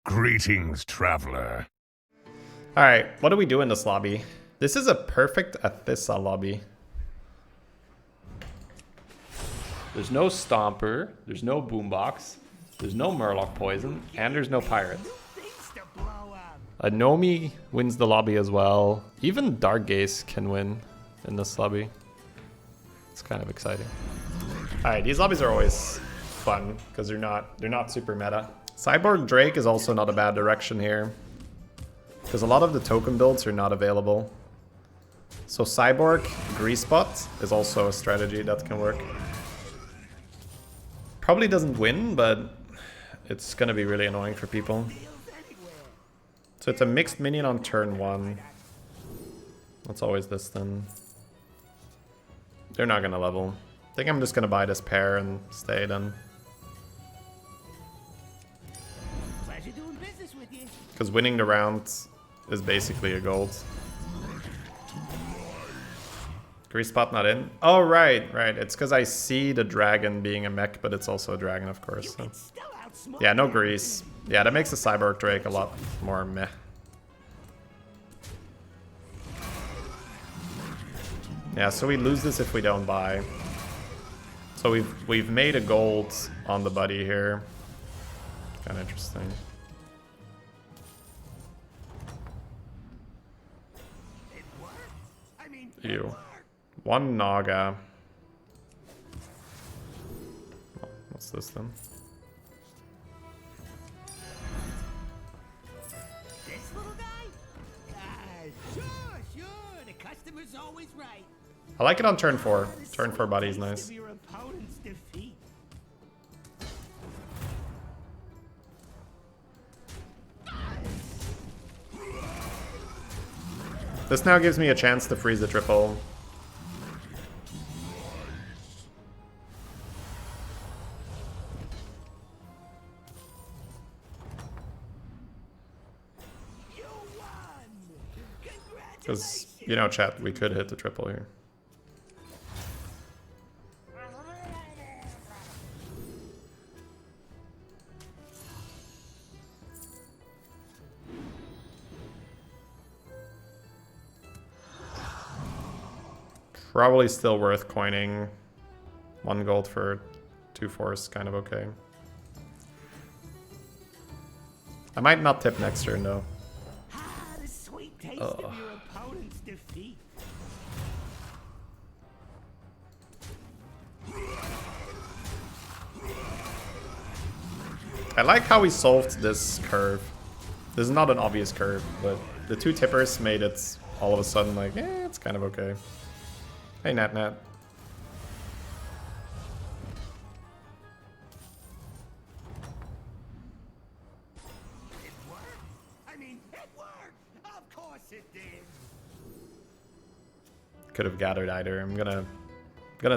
Greetings, traveler. Alright, what do we do in this lobby? This is a perfect Athissa lobby. There's no Stomper, there's no Boombox, there's no Murloc Poison, and there's no Pirate. Nomi wins the lobby as well. Even Darkgaze can win in this lobby. It's kind of exciting. Alright, these lobbies are always fun because they're not super meta. Cyborg Drake is also not a bad direction here, because a lot of the token builds are not available. So Cyborg Greasebot is also a strategy that can work. Probably doesn't win, but it's gonna be really annoying for people. So it's a mixed minion on turn 1. That's always this then. They're not gonna level. I think I'm just gonna buy this pair and stay then. Because winning the round is basically a gold. Greasebot not in? Oh, right. It's because I see the dragon being a mech, but it's also a dragon, of course. So. Yeah, no grease. Yeah, that makes the Cyborg Drake a lot more meh. Yeah, so we lose this if we don't buy. So we've made a gold on the buddy here. Kind of interesting. Ew. One Naga. Oh, what's this then? This little guy? Sure. The customer's always right. I like it on turn 4. Turn 4 buddy is nice. This now gives me a chance to freeze the triple. Because, you know, chat, we could hit the triple here. Probably still worth coining. 1 gold for 2 force, kind of okay. I might not tip next turn though. The sweet taste of your opponent's defeat. I like how we solved this curve. This is not an obvious curve, but the 2 tippers made it all of a sudden like, it's kind of okay. Hey, Nat. It worked. I mean, it worked. Of course it did. Could have gathered either. I'm gonna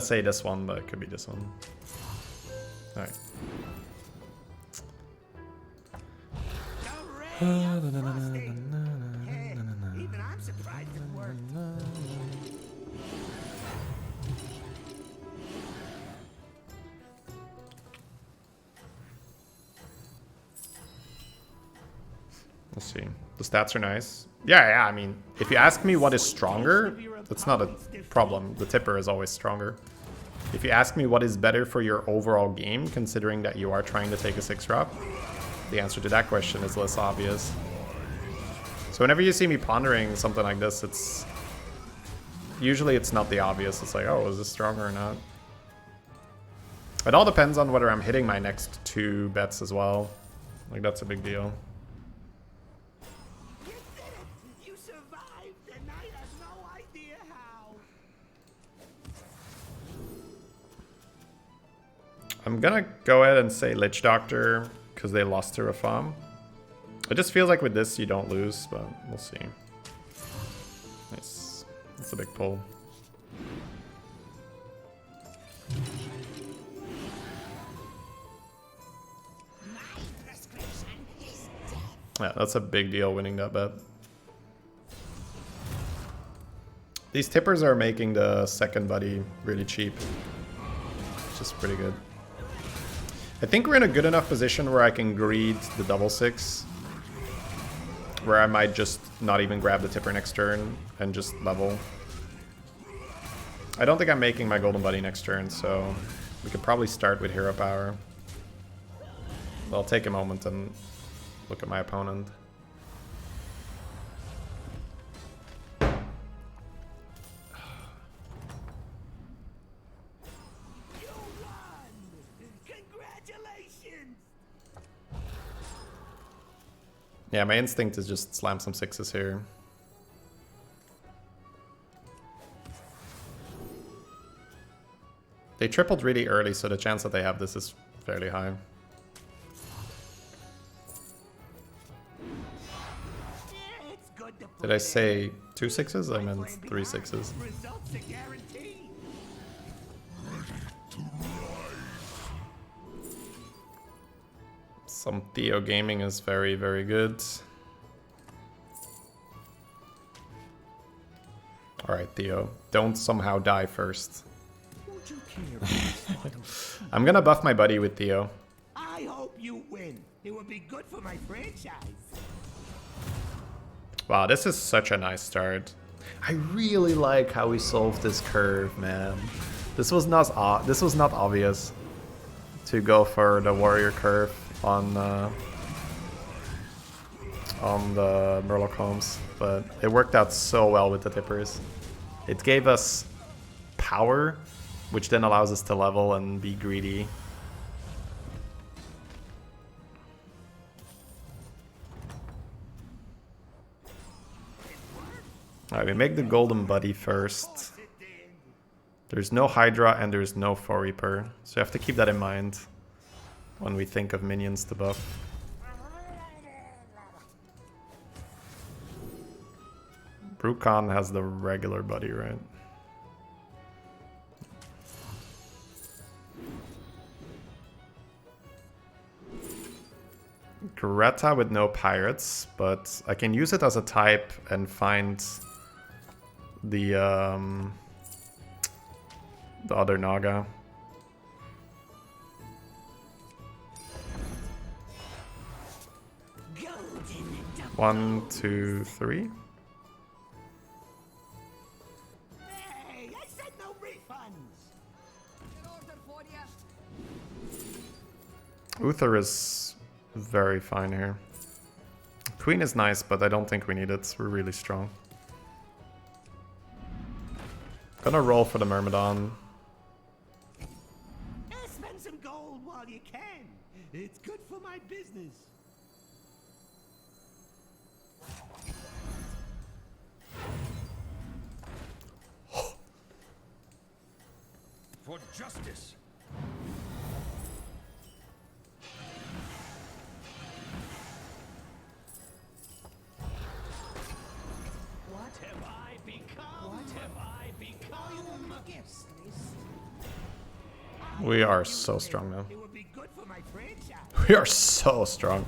say this one, but it could be this one. All right. Even I'm surprised it worked. Let's see. The stats are nice. Yeah, I mean, if you ask me what is stronger, that's not a problem. The tipper is always stronger. If you ask me what is better for your overall game, considering that you are trying to take a 6-drop, the answer to that question is less obvious. So whenever you see me pondering something like this, it's... Usually it's not the obvious. It's like, oh, is this stronger or not? It all depends on whether I'm hitting my next 2 bets as well. Like, that's a big deal. I'm gonna go ahead and say Lich Doctor because they lost to Rafam. It just feels like with this you don't lose, but we'll see. Nice. That's a big pull. Yeah, that's a big deal winning that bet. These tippers are making the second buddy really cheap, which is pretty good. I think we're in a good enough position where I can greed the double 6 where I might just not even grab the Tipper next turn and just level. I don't think I'm making my Golden Buddy next turn, so we could probably start with Hero Power. I'll take a moment and look at my opponent. Yeah, my instinct is just slam some 6s here. They tripled really early, so the chance that they have this is fairly high. Did I say 2 6s? I meant 3 6s. Some Theo gaming is very, very good. Alright, Theo. Don't somehow die first. I'm gonna buff my buddy with Theo. I hope you win. It would be good for my franchise. Wow, this is such a nice start. I really like how we solved this curve, man. This was not obvious to go for the warrior curve on the Murloc Holmes, but it worked out so well with the Tippers. It gave us power, which then allows us to level and be greedy. Alright, we make the Golden Buddy first. There's no Hydra and there's no 4 Reaper, so you have to keep that in mind when we think of minions to buff. Brucon has the regular buddy, right? Greta with no pirates, but I can use it as a type and find the other Naga. One, two, three. Hey, I said no refunds. Uther is very fine here. Queen is nice, but I don't think we need it. We're really strong. Gonna roll for the Myrmidon. Spend some gold while you can. It's good for my business. For justice. What have I become? What have I become? Gifts list. We are so strong now. It would be good for my franchise. We are so strong.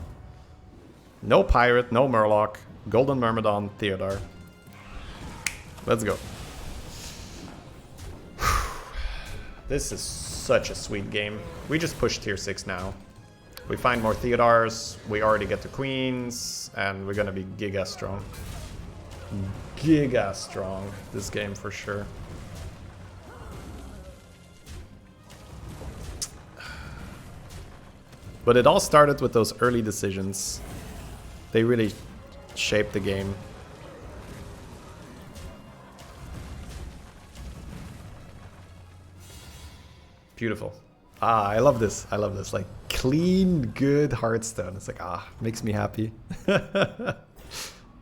No pirate, no Murloc, Golden Myrmidon, Theodore. Let's go. This is such a sweet game. We just push tier 6 now. We find more Theodores, we already get the queens, and we're gonna be giga strong. Giga strong this game for sure. But it all started with those early decisions. They really shaped the game. Beautiful. Ah, I love this. I love this. Like, clean, good Hearthstone. It's like, ah, makes me happy.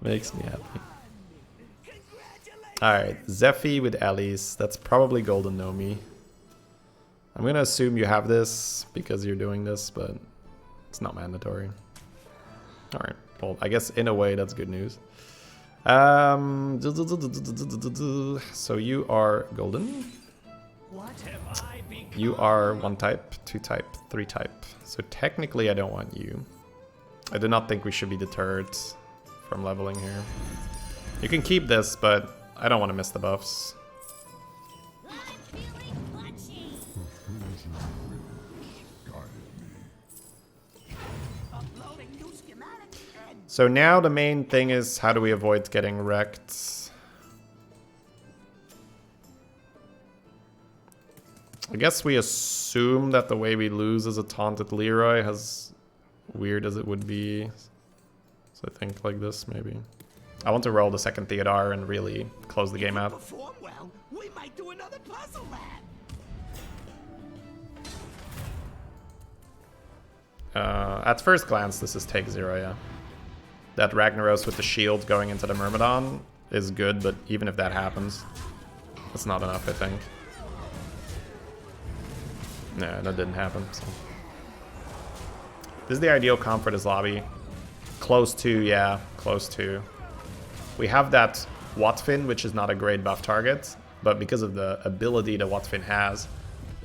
Makes me happy. Alright, Zephy with Elise. That's probably Golden Nomi. I'm gonna assume you have this because you're doing this, but it's not mandatory. Alright, well, I guess in a way that's good news. So you are Golden. You are 1 type, 2 type, 3 type. So technically I don't want you. I do not think we should be deterred from leveling here. You can keep this, but I don't want to miss the buffs. So now the main thing is how do we avoid getting wrecked? I guess we assume that the way we lose is a taunted Leroy, as weird as it would be. So I think like this maybe. I want to roll the second Theodore and really close the game out. Perform well, we might do another puzzle lab. At first glance, this is take 0, yeah. That Ragnaros with the shield going into the Myrmidon is good, but even if that happens, that's not enough, I think. No, that didn't happen. So. This is the ideal comp for this lobby. Close to, yeah, close to. We have that Watfin, which is not a great buff target, but because of the ability that Watfin has,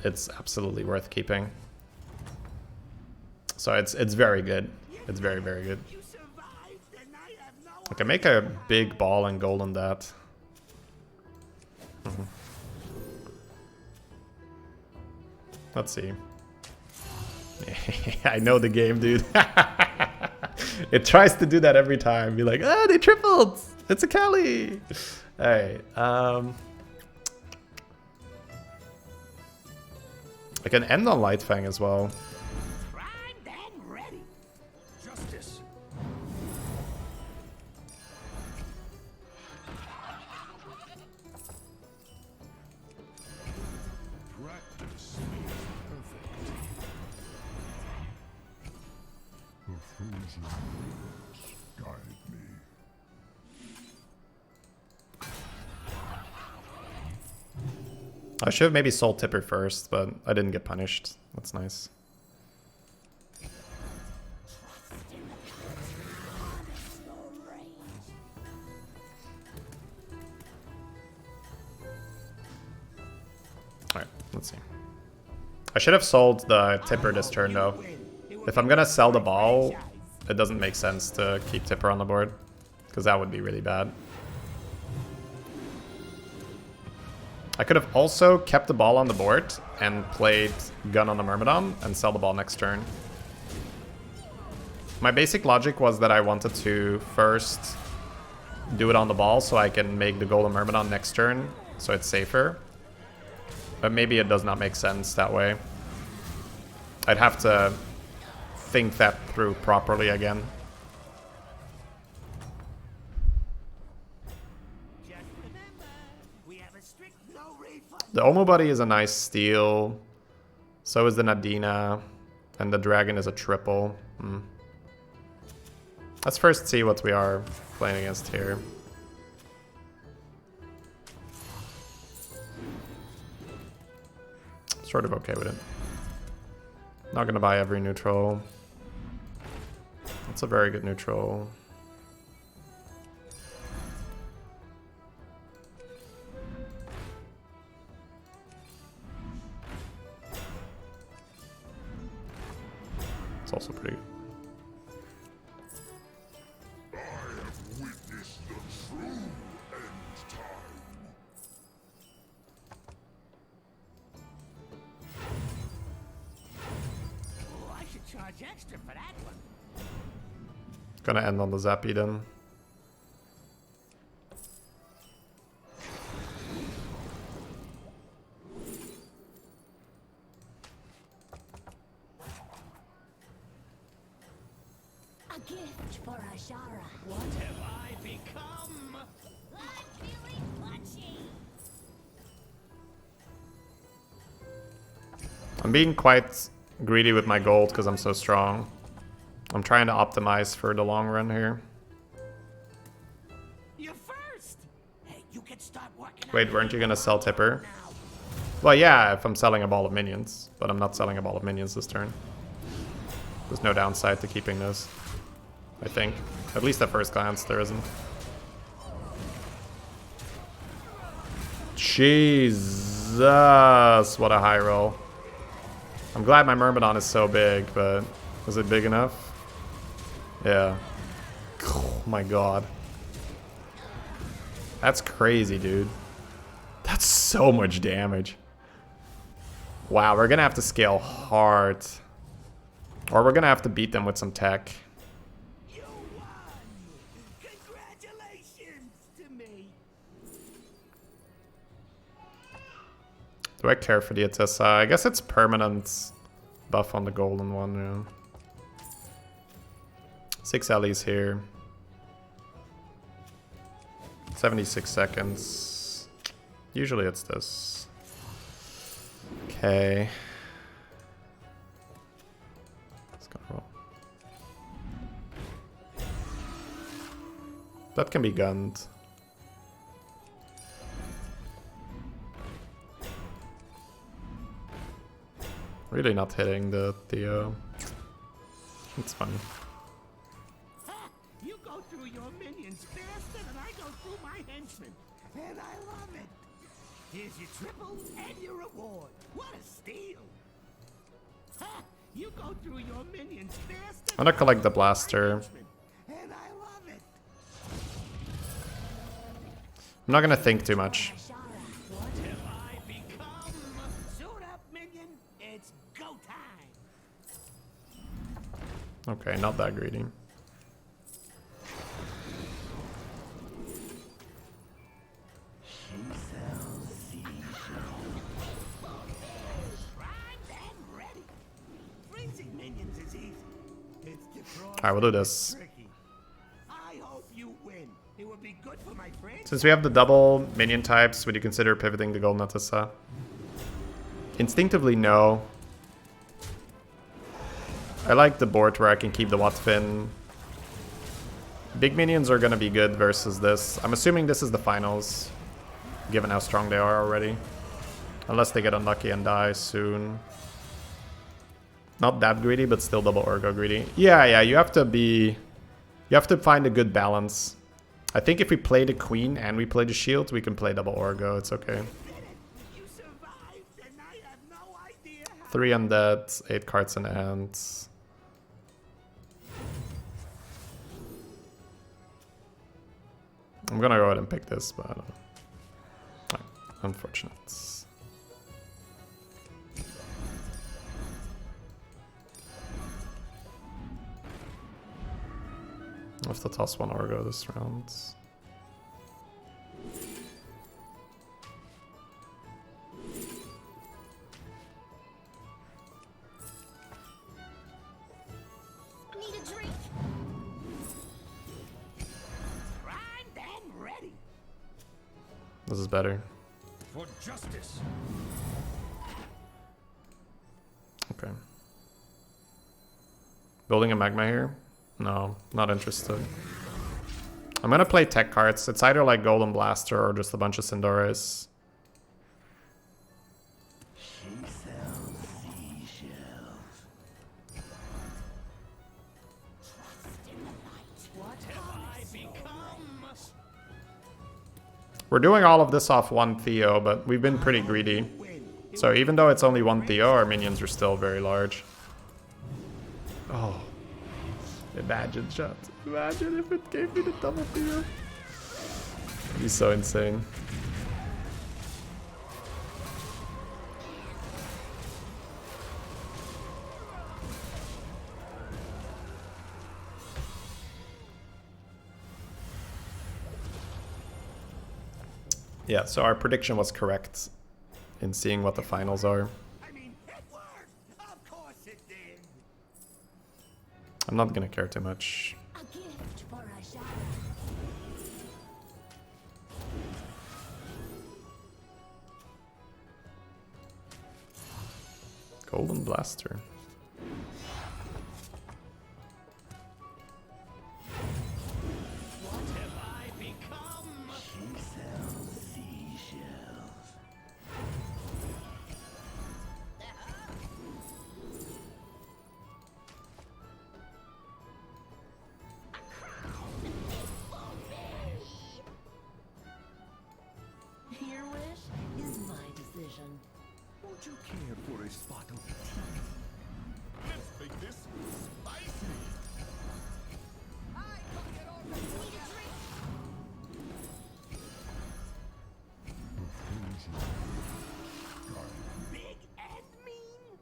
it's absolutely worth keeping. So it's very good. It's very, very good. I can make a big ball and gold on that. Let's see. I know the game, dude. It tries to do that every time. Be like, ah, they tripled. It's a Kelly. All right. I can end on Lightfang as well. Primed and ready. Justice. Practice makes perfect. The frozen words guide me. I should have maybe sold Tipper first, but I didn't get punished. That's nice. Alright, let's see. I should have sold the Tipper this turn though. If I'm gonna sell the ball, it doesn't make sense to keep Tipper on the board, because that would be really bad. I could have also kept the ball on the board and played Gun on the Myrmidon and sell the ball next turn. My basic logic was that I wanted to first do it on the ball so I can make the Golden Myrmidon next turn, so it's safer. But maybe it does not make sense that way. I'd have to think that through properly again. The Omo Buddy is a nice steal. So is the Nadina. And the Dragon is a triple. Let's first see what we are playing against here. Sort of okay with it. Not gonna buy every neutral. That's a very good neutral. It's also pretty good. I have witnessed the true end time. Oh, I should charge extra for that one. Gonna end on the Zappy then. A gift for Ashara. What have I become? I'm feeling punchy. I'm being quite greedy with my gold because I'm so strong. I'm trying to optimize for the long run here. You're first. Hey, you can start working. Wait, weren't you gonna sell Tipper? Well, yeah, if I'm selling a ball of minions, but I'm not selling a ball of minions this turn. There's no downside to keeping this, I think. At least at first glance, there isn't. Jesus, what a high roll. I'm glad my Myrmidon is so big, but was it big enough? Yeah. Oh my god. That's crazy, dude. That's so much damage. Wow, we're gonna have to scale hard. Or we're gonna have to beat them with some tech. Do I care for the Atessa? I guess it's permanent buff on the golden one, yeah. 6 allies here. 76 seconds. Usually it's this. Okay. Let's go roll. That can be gunned. Really not hitting the Theo. It's fine. You go through your minions faster than I go through my henchmen. And I love it. Here's your triple and your reward. What a steal. Ha! You go through your minions faster. I'm gonna collect the blaster. And I love it. I'm not gonna think too much. What have I become? Suit up, minion. It's go time. Okay, not that greedy. Alright, we'll do this. I hope you win. It would be good for my friends. Since we have the double minion types, would you consider pivoting the golden Atessa? Instinctively, no. I like the board where I can keep the Watfin. Big minions are gonna be good versus this. I'm assuming this is the finals, given how strong they are already. Unless they get unlucky and die soon. Not that greedy, but still double Orgo greedy. Yeah, you have to be... You have to find a good balance. I think if we play the Queen and we play the Shield, we can play double Orgo. It's okay. You survived, and I have no idea how. 3 undead, 8 cards in hand. I'm gonna go ahead and pick this, but... unfortunate. I have to toss one Orgo this round. Need a drink. Primed and ready. This is better. For justice. Okay. Building a magma here? No, not interested. I'm gonna play tech cards. It's either like Golden Blaster or just a bunch of Sindores. We're doing all of this off one Theo, but we've been pretty greedy. So even though it's only one Theo, our minions are still very large. Oh. Imagine, chat. Imagine if it gave me the double Theo. It'd be so insane. Yeah, so our prediction was correct in seeing what the finals are. I mean, it worked. Of course it did. I'm not gonna care too much. A gift for a Shara. Golden Blaster. What have I become? Your wish is my decision. Would you care for a spot of tea? Let's make this spicy. Need a drink. Big and mean?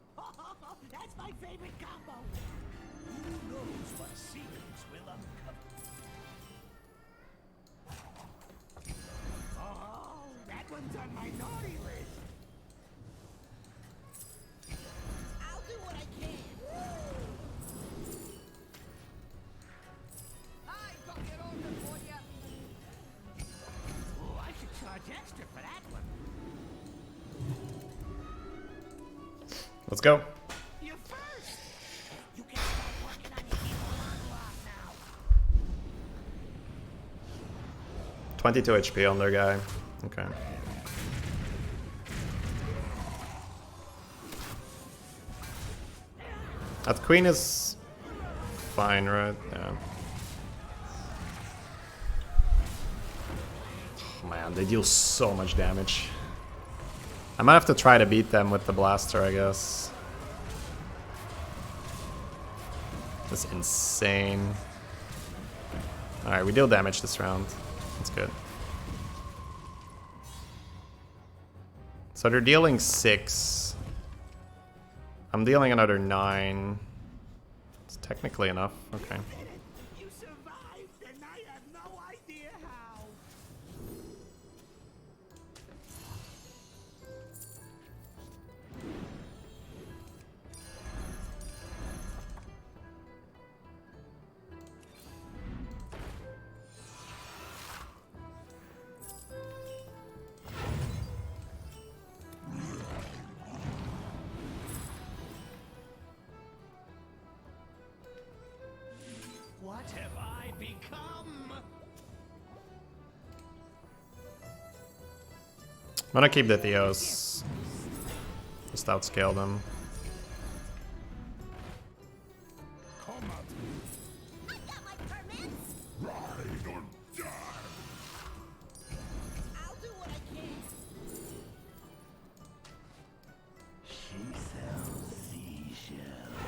That's my favorite combo. Who knows what secrets will uncover? Oh, that one's on my naughty list. Dekkster for that one. Let's go. You first. You can start working on your evil Murloc now. 22 HP on their guy. Okay. That queen is fine, right? Yeah. Oh, man, they deal so much damage. I might have to try to beat them with the blaster, I guess. That's insane. Alright, we deal damage this round. That's good. So they're dealing 6. I'm dealing another 9. It's technically enough. Okay. You survived, and I have no idea how. What have I become? I'm gonna keep the Theos. Just outscale them. Come at me. I got my permits. Ride or die. I'll do what I can. She sells seashells.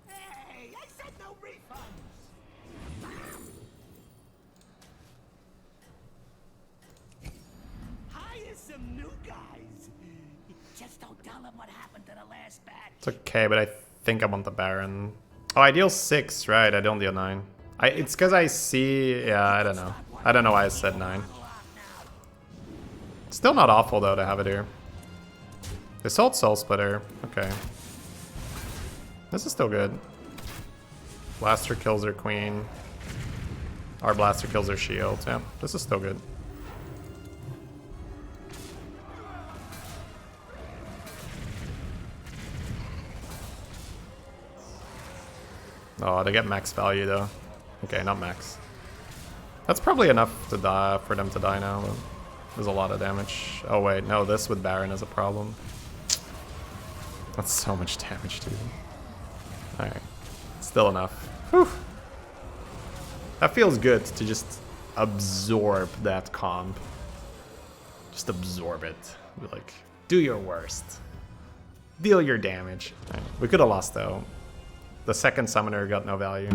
Hey, I said no refunds. Hire some new guys. Just don't tell them what happened to the last batch. It's okay, but I think I want the Baron. Oh, I deal 6, right? I don't deal 9. It's because I see... Yeah, I don't know. I don't know why I said 9. Still not awful, though, to have it here. They sold Soul Splitter. Okay. This is still good. Blaster kills their queen. Our blaster kills their shield. Yeah, this is still good. Oh, they get max value though. Okay, not max. That's probably enough to die for them to die now. But there's a lot of damage. Oh wait, no, this with Baron is a problem. That's so much damage, dude. Alright. Still enough. Whew. That feels good to just absorb that comp. Just absorb it. Be like, do your worst. Deal your damage. Right. We could have lost though. The second summoner got no value.